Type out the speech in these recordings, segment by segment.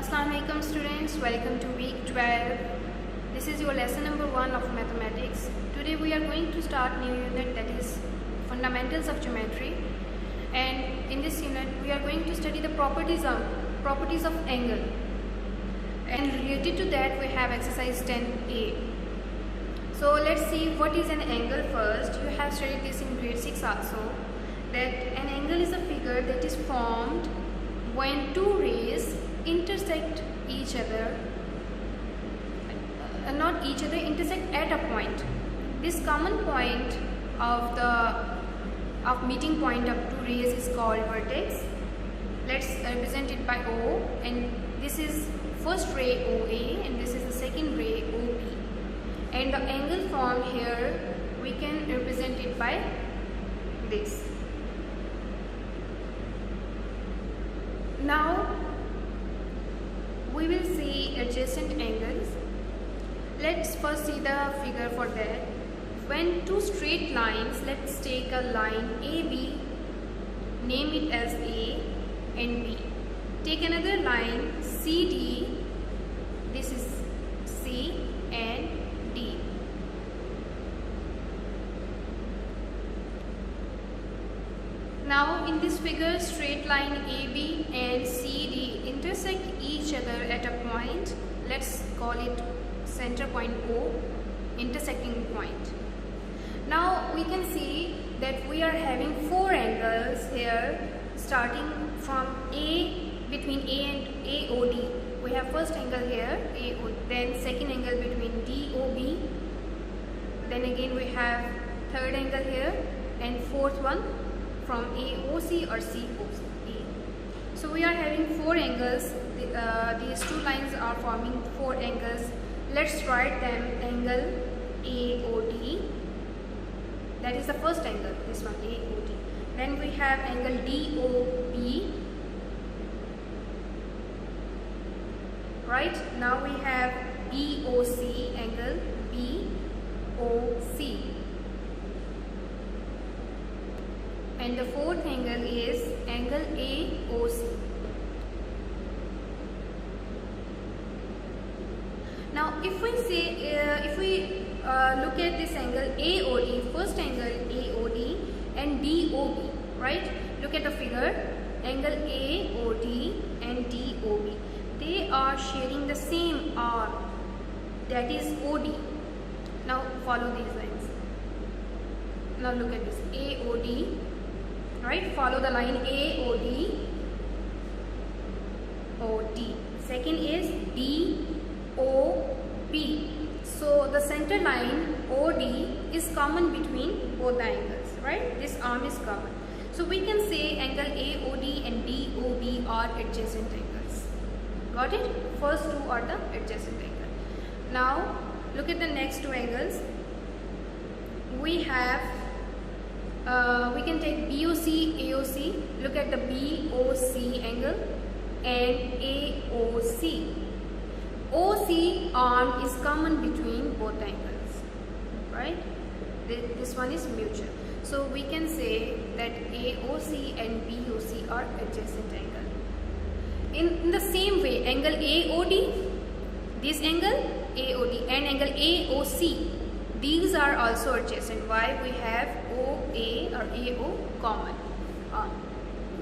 Assalamualaikum students, welcome to week 12. This is your lesson number 1 of mathematics. Today we are going to start new unit, that is fundamentals of geometry, and in this unit we are going to study the properties of angle, and related to that we have exercise 10a. So let's see what is an angle first. You have studied this in grade 6 also, that an angle is a figure that is formed when two rays intersect each other, intersect at a point. This common point of meeting point of two rays is called vertex. Let's represent it by O, and this is first ray OA and this is the second ray OB, and the angle formed here we can represent it by this. Now we will see adjacent angles. Let's first see the figure for that. When two straight lines, let's take a line AB, name it as A and B. Take another line CD, this is C and D. Now in this figure, straight line AB and CD intersect each other at a point. Let's call it center point O, intersecting point. Now we can see that we are having four angles here, starting from A, between A and AOD. We have first angle here, AO, then second angle between DOB, then again we have third angle here, and fourth one from AOC or COC. So we are having four angles. These two lines are forming four angles. Let's write them. Angle AOD, that is the first angle, this one AOD. Then we have angle DOB. Right, now we have BOC, angle BOC. And the fourth angle is angle AOC. Now if we look at this angle AOD, first angle AOD and DOB, right? Look at the figure, angle AOD and DOB. They are sharing the same arc, that is OD. Now follow these lines. Now look at this, AOD. Right, follow the line AOD, OD. Second is DOB. So the center line OD is common between both the angles, right? This arm is common. So we can say angle AOD and DOB are adjacent angles. Got it? First two are the adjacent angle. Now look at the next two angles. We have we can take BOC, AOC. Look at the BOC angle and AOC. OC arm is common between both angles, right? This one is mutual. So we can say that AOC and BOC are adjacent angle. In the same way, angle AOD, this angle AOD and angle AOC, these are also adjacent. Why? We have OA or AO common.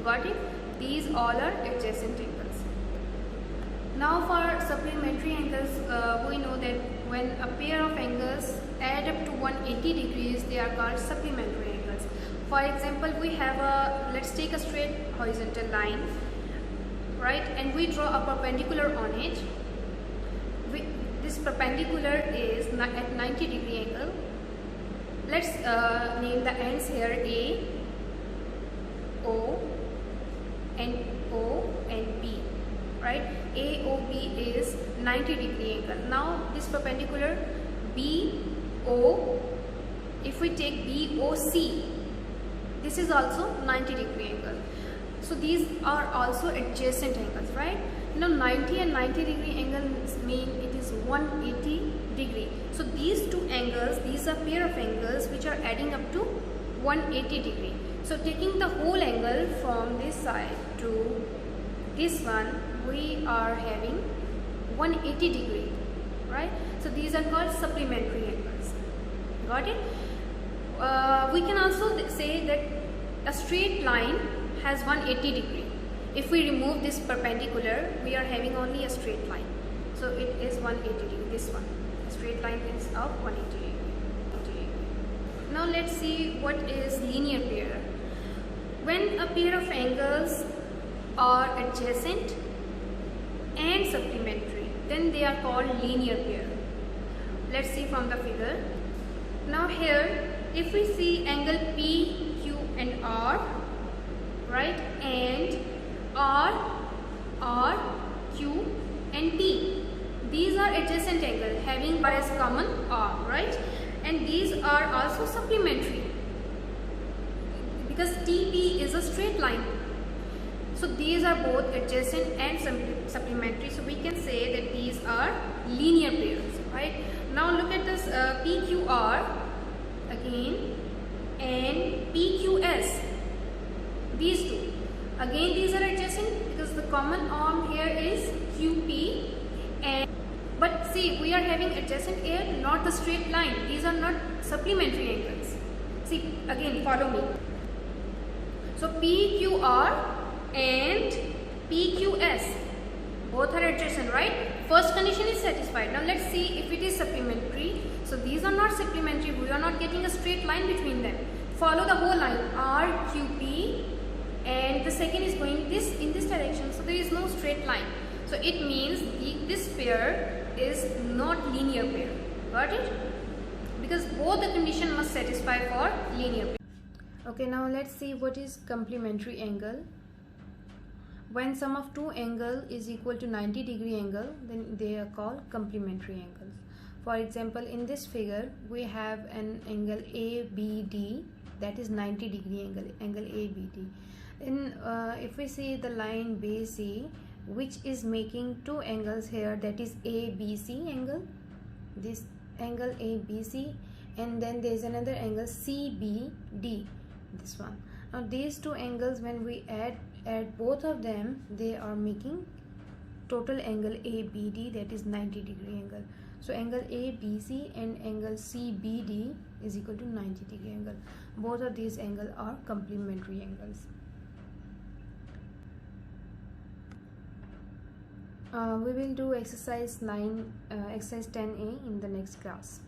Got it? These all are adjacent angles. Now for supplementary angles, we know that when a pair of angles add up to 180 degrees, they are called supplementary angles. For example, we have let's take a straight horizontal line, right? And we draw a perpendicular on it. This perpendicular is at 90 degree angle. Let's name the ends here A, O and B, right? AOB is 90 degree angle. Now this perpendicular BO, if we take BOC, this is also 90 degree angle. So these are also adjacent angles, right? You know, 90 and 90 degree angles mean it is 180 degree. So these two angles, these are pair of angles which are adding up to 180 degree. So taking the whole angle from this side to this one, we are having 180 degree, right? So these are called supplementary angles. Got it? We can also say that a straight line has 180 degree. If we remove this perpendicular, we are having only a straight line. So it is 180 degree, this one. A straight line is of 180 degree. Now let's see what is linear pair. When a pair of angles are adjacent and supplementary, then they are called linear pair. Let's see from the figure. Now here, if we see angle P, Q and R, right, and R, Q and T, these are adjacent angles having R as common R, right, and these are also supplementary because TP is a straight line. So these are both adjacent and supplementary, so we can say that these are linear pairs, right? Now look at this PQR again and PQS, these two. Again these are adjacent because the common arm here is QP, and but see, we are having adjacent here, not the straight line. These are not supplementary angles. See, again follow me. So PQR and PQS, both are adjacent, right? First condition is satisfied. Now let's see if it is supplementary. So these are not supplementary, we are not getting a straight line between them. Follow the whole line, RQP, and the second is going in this direction, so there is no straight line. So it means this pair is not linear pair. Got it? Because both the condition must satisfy for linear pair. Okay, now let's see what is complementary angle. When sum of two angle is equal to 90 degree angle, then they are called complementary angles. For example, in this figure we have an angle ABD, that is 90 degree angle ABD. Then if we see the line BC, which is making two angles here, that is ABC angle, this angle ABC, and then there is another angle CBD, this one. Now these two angles, when we add both of them, they are making total angle ABD, that is 90 degree angle. So angle ABC and angle CBD is equal to 90 degree angle. Both of these angles are complementary angles. We will do exercise 10A in the next class.